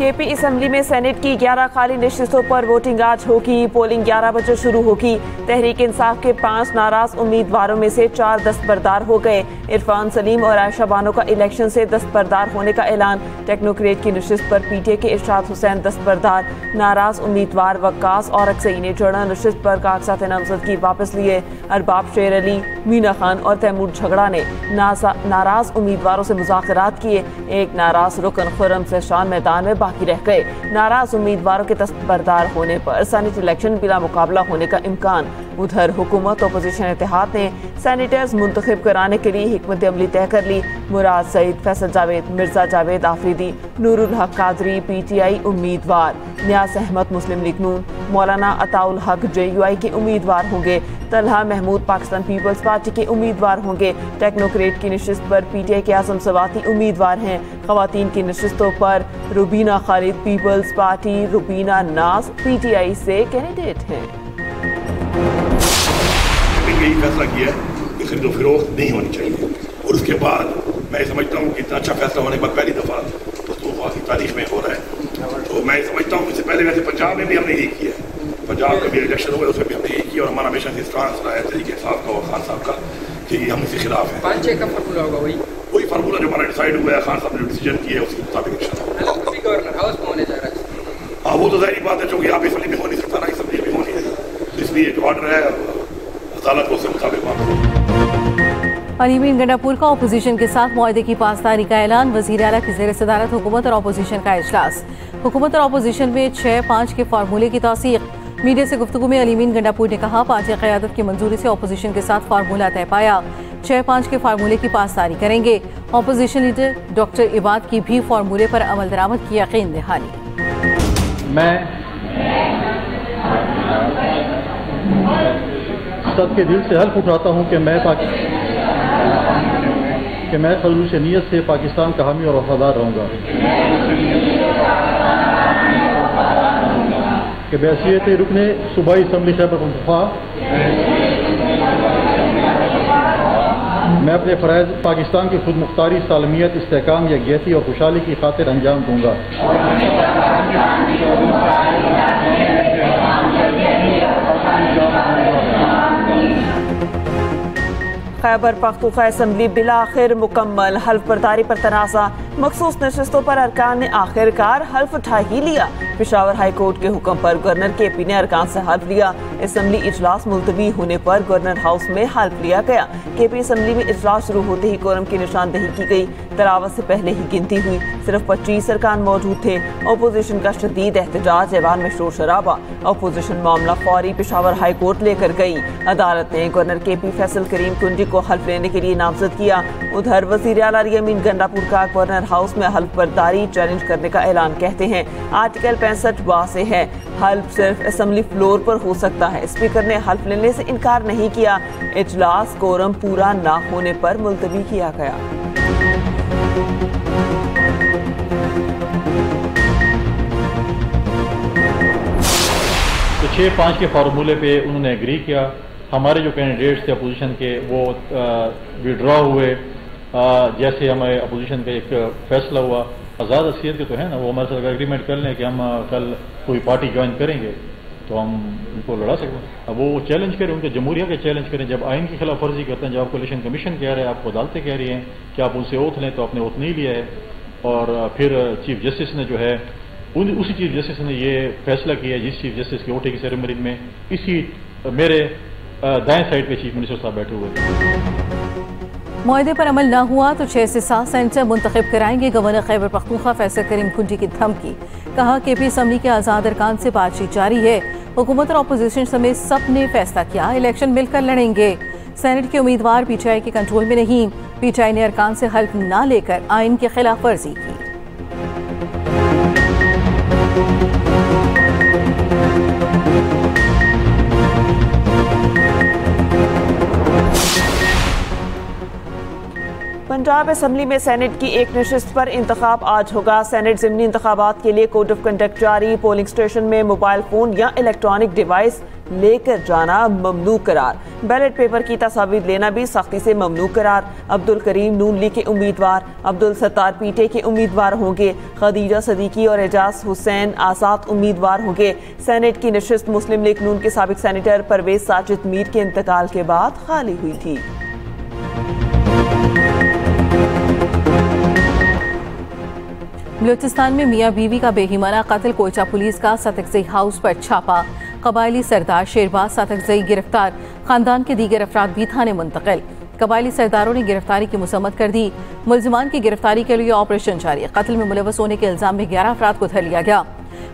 KP assembly में senate की 11 खाली नशिस्तों पर वोटिंग आज होगी। पोलिंग 11 बजे शुरू होगी। तहरीक इंसाफ के 5 नाराज उम्मीदवारों में से 4 दस्तबरदार हो गए। इरफान सलीम और आयशा बानो का इलेक्शन से दस्तबरदार होने का ऐलान। टेक्नोक्रेट की नशिस्त पर पीटीए के इरशाद हुसैन दस्तबरदार। नाराज उम्मीदवार वक्कास और अक्सई ने जनरल नशिस्त पर कागजात नामजदगी वापस लिए। अरबाब शेर अली, मीना खान और तैमूर झगड़ा ने नाराज उम्मीदवारों से मुज़ाकरात किए। एक नाराज रुकन खुर्रम से शान मैदान में बाकी रह गए। नाराज उम्मीदवारों के दस्तबरदार होने पर सेनेट इलेक्शन बिला मुकाबला होने का इम्कान। उधर हुकूमत अपोजिशन इत्तेहाद ने सेनेटर्स मुंतखब कराने के लिए हिकमत अमली तय कर ली। मुराद सईद, फैसल जावेद, मिर्जा जावेद आफरीदी, नूरुल हक कादरी पीटीआई उम्मीदवार। न्यास अहमद मुस्लिम लीग नून, मौलाना अताउल हक जेयूआई के उम्मीदवार होंगे। तलहा महमूद पाकिस्तान पीपल्स पार्टी के उम्मीदवार होंगे। टेक्नोक्रेट की नशिस्त पर पीटीआई के आजम सवाती उम्मीदवार हैं। खवातीन की नशिस्तों पर रुबीना खालिद पीपल्स पार्टी, रुबीना नाज पीटीआई से कैंडिडेट हैं। यही फैसला किया है कि खरीदो फरोख्त नहीं होनी चाहिए, और उसके बाद मैं समझता हूँ कि इतना अच्छा फैसला होने के बाद पहली दफ़ा तो तारीख में हो रहा है। तो मैं समझता हूँ इससे पहले वैसे पंजाब में भी हमने यही किया है। पंजाब का भी इलेक्शन हुआ, उसमें भी हमने यही किया, और हमारा हमेशा से स्ट्रांस रहा है तरीके साहब का और खान साहब का कि हम इसके खिलाफ हैं। 5-6 का फार्मूला होगा, वही फार्मूला जो हमारा डिसाइड हुआ है, खान साहब ने डिसीजन किया है, उसके मुताबिक गवर्नर हाउस में होने जा रहा है। हाँ, वो तो ज़ाहिर बात है, चूँकि आप असम्बली में हो नहीं सकता ना, असम्बली में होनी है, इसलिए जो ऑर्डर है अदालत को उसके मुताबिक मांग। अलीमीन गंडापुर का अपोजिशन के साथ मुआहदे की पासदारी का ऐलान। वज़ीर आला की ज़ेर सदारत हुकूमत और अपोजिशन का इजलास। हुकूमत और अपोजिशन में 6-5 के फार्मूले की तौसीक। मीडिया से गुफ्तगू में अलीमीन गंडापुर ने कहा, पार्टी क़यादत की मंजूरी से अपोजिशन के साथ फार्मूला तय पाया। 6-5 के फार्मूले की पासदारी करेंगे। अपोजिशन लीडर डॉक्टर इबाद की भी फार्मूले पर अमल दरामद की यकीन दहानी। मैं सबके दिल से हल्फ उठाता हूँ कि मैं खलूस नीयत से पाकिस्तान का हामी और वफादार रहूँगा, कि बहैसियत रुकने सूबाई असम्बली खैबर पख्तूनख्वा मैं अपने फ़राइज़ पाकिस्तान की खुद मुख्तारी, सालमियत, इस्तेहकाम, यकजहती और खुशहाली की खातिर अंजाम दूँगा। खैबर पख्तूनख्वा असम्बली बिलाखिर मुकम्मल। हल्फ बर्दारी पर तनाज़ा। मखसूस नशिस्तों पर अरकान ने आखिरकार हल्फ उठा ही लिया। पेशावर हाई कोर्ट के हुक्म पर गवर्नर केपी ने अरकान से हल्फ लिया। असम्बली इजलास मुलतवी होने पर गवर्नर हाउस में हल्फ लिया गया। केपी असम्बली में इजलास शुरू होते ही कोरम की निशानदेही की गई। तलावत से पहले ही गिनती हुई। सिर्फ 25 अरकान मौजूद थे। अपोजिशन का शदीद एहतजाज, ऐवान में शोर शराबा। अपोजिशन मामला फौरी पेशावर हाई कोर्ट लेकर गई। अदालत ने गवर्नर केपी फैसल करीम कुंजी को हल्फ लेने के लिए नामजद किया। उधर वज़ीर आला अलीमीन गंडापुर का गवर्नर हाउस में हल्फ बर्दारी चैलेंज करने का ऐलान। कहते हैं आर्टिकल 65 वाज़े है, हल्फ सिर्फ असम्बली फ्लोर पर हो सकता है। स्पीकर ने हल्फ लेने से इनकार नहीं किया। इजलास कोरम पूरा ना होने पर मुलतवी किया गया। तो 6-5 के फार्मूले पे उन्होंने एग्री किया। हमारे जो कैंडिडेट्स थे अपोजिशन के वो विड्रॉ हुए। जैसे हमारे अपोजिशन का एक फैसला हुआ, आज़ाद हसीयत के तो है ना, वो हमारे साथ एग्रीमेंट कर लें कि हम कल कोई पार्टी ज्वाइन करेंगे तो हम उनको लड़ा सकते हैं। अब वो चैलेंज करें, उनके जमहूरिया के चैलेंज करें। जब आइन की खिलाफ वर्जी करते हैं, जब आपको इलेक्शन कमीशन कह रहे हैं, आपको अदालतें कह रही हैं कि आप उनसे ओथ लें, तो आपने ओथ नहीं लिया है। और फिर चीफ जस्टिस ने जो है उसी चीफ जस्टिस ने ये फैसला किया, जिस चीफ जस्टिस की ओटे की सेरेमनी में इसी मेरे दाएं साइड पे चीफ मिनिस्टर साहब बैठे हुए थे। मुआहदे पर अमल न हुआ तो 6 से 7 सेंटर मुंतखब कराएंगे। गवर्नर खैबर पख्तूनख्वा फैसल करीम कुंजी की धमकी। कहा केपी असम्बली के आज़ाद अरकान से बातचीत जारी है। हुकूमत और अपोजिशन समेत सब ने फैसला किया, इलेक्शन मिलकर लड़ेंगे। सेनेट के उम्मीदवार पीटीआई के कंट्रोल में नहीं। पीटीआई ने अरकान से हल्फ न लेकर आइन की खिलाफ वर्जी की। पंजाब असम्बली में सेनेट की एक नशिस्त पर इंतखाब आज होगा। सेनेट ज़िमनी इंतखाबात के लिए कोड ऑफ कंडक्ट जारी। पोलिंग स्टेशन में मोबाइल फोन या इलेक्ट्रॉनिक डिवाइस लेकर जाना ममनू करार। बैलेट पेपर की तस्वीर लेना भी सख्ती से ममनू करार। अब्दुल करीम नून लीग के उम्मीदवार, अब्दुल सत्तार पीटे के उम्मीदवार होंगे। खदीजा सदीकी और एजाज हुसैन आजाद उम्मीदवार होंगे। सेनेट की नशिस्त मुस्लिम लीग नून के साबिक सेनेटर परवेज साजिद मीर के इंतकाल के बाद खाली हुई थी। बलूचिस्तान में मियां बीवी का बेहिमाना कत्ल। कोयटा पुलिस का सतकजई हाउस पर छापा। कबायली सरदार शेरबाज सतकजई गिरफ्तार। खानदान के दीगर अफराद भी थाने मुंतकिल। कबायली सरदारों ने गिरफ्तारी की मुसम्मत कर दी। मुलजिमान की गिरफ्तारी के लिए ऑपरेशन जारी। कत्ल में मुलव्वस होने के इल्जाम में 11 अफराद को धर लिया गया।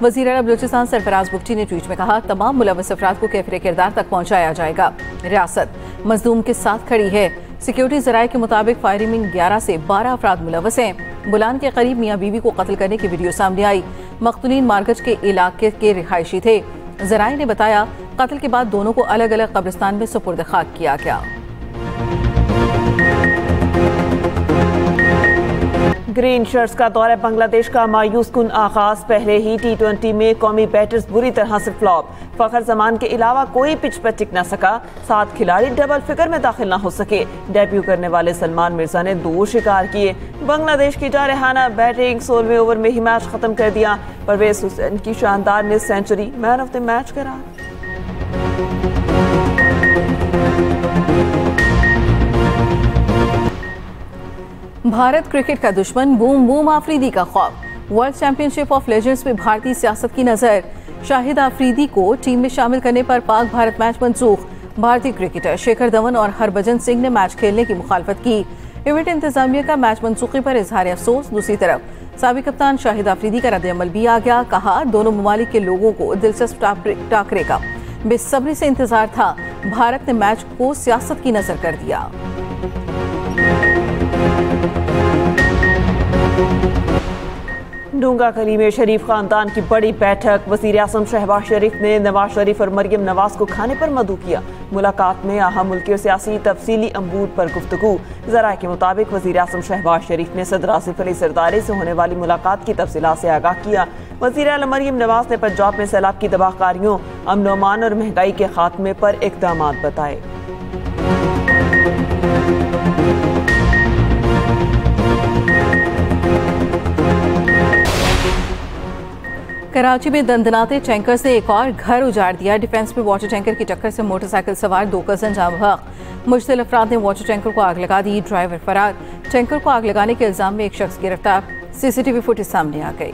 वज़ीर आला बलूचिस्तान सरफराज बुगटी ने ट्वीट में कहा, तमाम मुलव्वस अफराद को कैफरे किरदार तक पहुंचाया जाएगा। रियासत मजलूम के साथ खड़ी है। सिक्योरिटी जराये के मुताबिक फायरिंग में 11 से 12 अफराद मुलव्वस हैं। बुलान के करीब मियां बीवी को कत्ल करने की वीडियो सामने आई। मकतूलीन मार्गज के इलाके के रिहायशी थे। जराये ने बताया, कत्ल के बाद दोनों को अलग अलग कब्रिस्तान में सुपुर्द खाक किया गया। ग्रीन शर्ट्स का दौरा बांग्लादेश का मायूस कुन आगाज। पहले ही T20 में कौमी बैटर्स बुरी तरह से फ्लॉप। फखर जमान के अलावा कोई पिच पर टिक न सका। 7 खिलाड़ी डबल फिगर में दाखिल न हो सके। डेब्यू करने वाले सलमान मिर्जा ने 2 शिकार किए। बांग्लादेश की जारहाना बैटिंग 16वें ओवर में ही मैच खत्म कर दिया। परवेज हुसैन की शानदार miss century man of the match करार। भारत क्रिकेट का दुश्मन, बूम बूम आफरीदी का खौफ। वर्ल्ड चैंपियनशिप ऑफ लेजेंड्स में भारतीय सियासत की नजर। शाहिद आफरीदी को टीम में शामिल करने पर पाक भारत मैच मनसूख। भारतीय क्रिकेटर शिखर धवन और हरभजन सिंह ने मैच खेलने की मुखालफत की। इवेंट इंतजामिया का मैच मनसूखी पर इजहार अफसोस। दूसरी तरफ साबिक कप्तान शाहिद आफरीदी का रद्द-ए-अमल भी आ गया। कहा, दोनों ममालिक के लोगों को दिलचस्प टाकरे का बेसब्री से इंतजार था। भारत ने मैच को सियासत की नजर कर दिया। डूंगा खली में शरीफ खानदान की बड़ी बैठक। वज़ीर आज़म शहबाज शरीफ ने नवाज शरीफ और मरियम नवाज को खाने पर मदऊ किया। मुलाकात में अहम मुल्की और सियासी तफसीली अमूर पर गुफ्तगू। ज़राए के मुताबिक वज़ीर आज़म शहबाज शरीफ ने सदर आसिफ अली सरदारी से होने वाली मुलाकात की तफसीलात से आगाह किया। वज़ीर आला मरियम नवाज ने पंजाब में सैलाब की तबाहकारियों, अमन व अमान और महंगाई के खात्मे पर इक़दाम बताए। कराची में दंदनाते टैंकर से एक और घर उजाड़ दिया। डिफेंस में वाटर टैंकर की टक्कर से मोटरसाइकिल सवार 2 कज़न जाम बहक। मुश्तिल अफराद ने वाटर टैंकर को आग लगा दी। ड्राइवर फरार। टैंकर को आग लगाने के इल्जाम में एक शख्स गिरफ्तार। CCTV फुटेज सामने आ गई।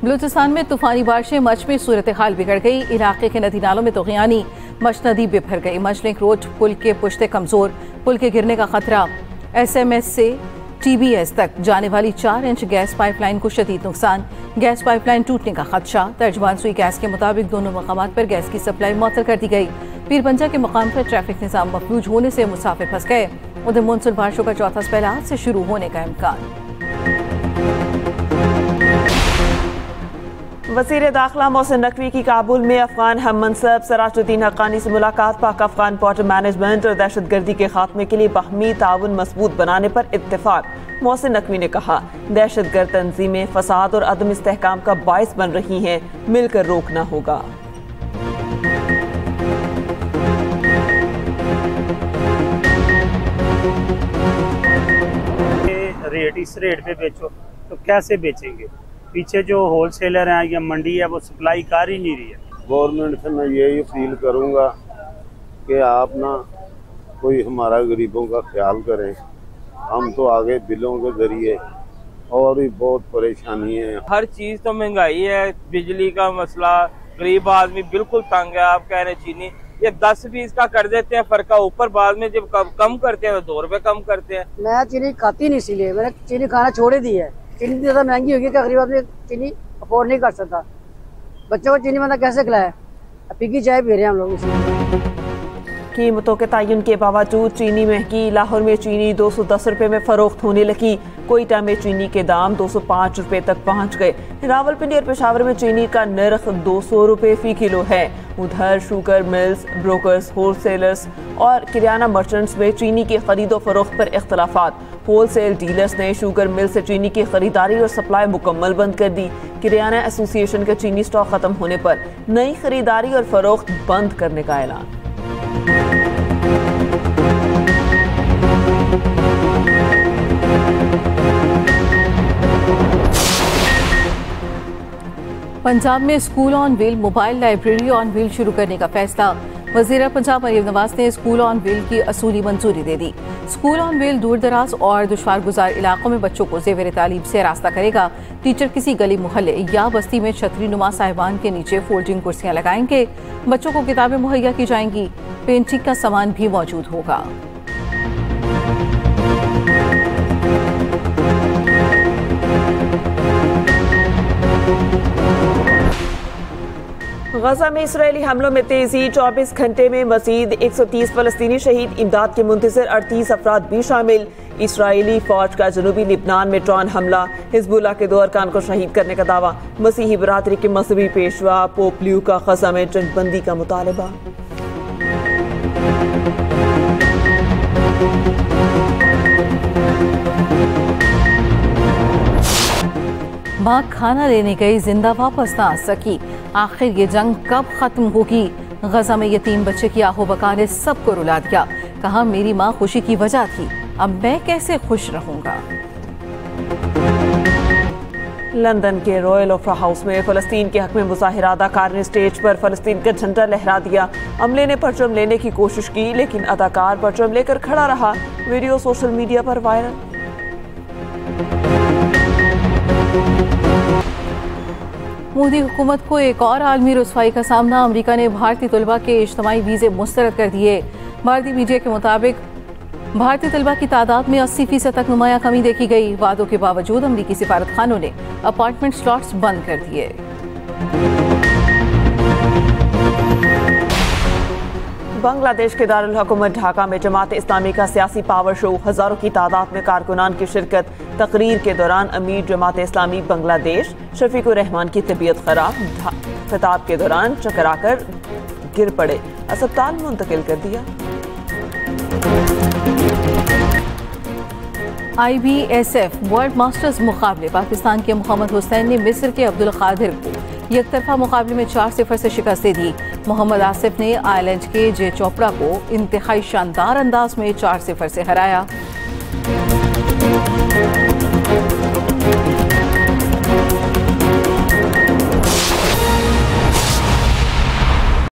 बलूचिस्तान में तूफानी बारिशें। मच में सूरत हाल बिगड़ गई। इलाके के नदी नालों में तूफ़ानी। मच नदी बिफर गई। मच लिंक रोड पुल के पुश्ते कमजोर। पुल के गिरने का खतरा। SMS से TBS तक जाने वाली 4 इंच गैस पाइपलाइन को शदीद नुकसान। गैस पाइपलाइन टूटने का खदशा। तर्जुमान सुई गैस के मुताबिक दोनों मकामात पर गैस की सप्लाई मुअत्तल कर दी गई। पीरपंजा के मकाम पर ट्रैफिक निज़ाम मफलूज होने से मुसाफिर फंस गए। उधर मानसून बारिशों का चौथा स्पेल आज से शुरू होने का इम्कान। वज़ीर दाखिला मोहसिन नकवी की काबुल में अफगान हम मनसब सराजुद्दीन हक्कानी से मुलाकात। पाक अफगान बॉर्डर मैनेजमेंट और दहशतगर्दी के खात्मे के लिए बाहमी ताउन मजबूत बनाने पर इत्तेफाक। मोहसिन नकवी ने कहा, दहशतगर्द तंजीमें फसाद और अदम इस्तेहकाम का बाइस बन रही हैं, मिलकर रोकना होगा। इस रेट पे बेचो तो कैसे बेचेंगे? पीछे जो होलसेलर हैं या मंडी है वो सप्लाई कर ही नहीं रही है। गवर्नमेंट से मैं यही अपील करूंगा कि आप ना कोई हमारा गरीबों का ख्याल करें। हम तो आगे बिलों के जरिए और भी बहुत परेशानी है। हर चीज तो महंगाई है। बिजली का मसला, गरीब आदमी बिल्कुल तंग है। आप कह रहे हैं चीनी ये 10-20 का कर देते हैं फर्का ऊपर, बाद में जब कम करते हैं तो 2 रुपए कम करते हैं। मैं चीनी खाती नहीं, इसीलिए मैंने चीनी खाना छोड़ दी है। चीनी इतनी ज्यादा महंगी होगी कि गरीब आदमी चीनी अफोर्ड नहीं कर सकता। बच्चों को चीनी मतलब कैसे खिलाए? पीकी चाय पी रहे हैं हम लोग। कीमतों के तयन के बावजूद चीनी महंगी। लाहौर में चीनी 210 रुपये में फरोख्त होने लगी। कोयटा में चीनी के दाम 205 रुपये तक पहुंच गए। रावलपिंडी और पेशावर में चीनी का नर्ख 200 रुपये फी किलो है। उधर शुगर मिल्स, ब्रोकर्स, होलसेलर्स और किराना मर्चेंट्स में चीनी की खरीदो फरोख्त पर इख्तलाफात। होलसेल डीलर्स ने शुगर मिल से चीनी की खरीदारी और सप्लाई मुकम्मल बंद कर दी। किराना एसोसिएशन का चीनी स्टॉक खत्म होने पर नई खरीदारी और फरोख्त बंद करने का ऐलान। पंजाब में school on wheel mobile library on wheel शुरू करने का फैसला। वज़ीर पंजाब मरीम नवाज ने स्कूल ऑन व्हील की असूली मंजूरी दे दी। स्कूल ऑन व्हील दूर दराज और दुश्वार गुजार इलाकों में बच्चों को ज़ेवर तालीम से रास्ता करेगा। टीचर किसी गली मोहल्ले या बस्ती में छतरी नुमा साहिबान के नीचे फोल्डिंग कुर्सियां लगाएंगे। बच्चों को किताबें मुहैया की जाएंगी। पेंटिंग का सामान भी मौजूद होगा। गजा में इसराइली हमलों में तेजी। 24 घंटे में मजीद 130 फलस्तीनी शहीद। इमदाद के मुंतज़िर 38 अफराद भी शामिल। इसराइली फौज का जनूबी लिबनान में ड्रोन हमला। हिजबुल्लाह के 2 अरकान को शहीद करने का दावा। मसीही बरादरी के मजहबी पेशवा पोप लियो का गजा में जंगबंदी का मुतालबा। माँ खाना लेने गई, जिंदा वापस ना आ सकी। आखिर ये जंग कब खत्म होगी? गजा में यतीम बच्चे की आहो-बका ने सबको रुला दिया। कहा मेरी माँ खुशी की वजह थी, अब मैं कैसे खुश रहूंगा। लंदन के रॉयल ओपेरा हाउस में फलस्तीन के हक में मुजाहिरा अदाकार ने स्टेज पर फलस्तीन का झंडा लहरा दिया। अमले ने परचम लेने की कोशिश की लेकिन अदाकार परचम लेकर खड़ा रहा। वीडियो सोशल मीडिया पर वायरल। मोदी हुकूमत को एक और आलमी रुसवाई का सामना। अमेरिका ने भारतीय तलबा के इज्तिमाई वीज़े मुस्तरद कर दिए। भारतीय मीडिया के मुताबिक भारतीय तलबा की तादाद में 80% तक नुमायां कमी देखी गई। वादों के बावजूद अमरीकी सिफारत खानों ने अपार्टमेंट स्लॉट्स बंद कर दिए। बांग्लादेश के दारुल हुकूमत ढाका में जमात इस्लामी का सियासी पावर शो। हजारों की तादाद में कारकुनान की शिरकत। तकरीर के दौरान अमीर जमात इस्लामी बांग्लादेश शफीकुर रहमान की तबीयत खराब। खिताब के दौरान चकराकर गिर पड़े, अस्पताल मुंतकिल कर दिया। IBSF वर्ल्ड मास्टर्स मुकाबले। पाकिस्तान के मोहम्मद हुसैन ने मिस्र के अब्दुल कादिर को एकतरफा मुकाबले में 4-0 से शिकस्त दे दी। मोहम्मद आसिफ ने आयरलैंड के जे चोपड़ा को इंतहाई शानदार अंदाज में 4-0 से हराया।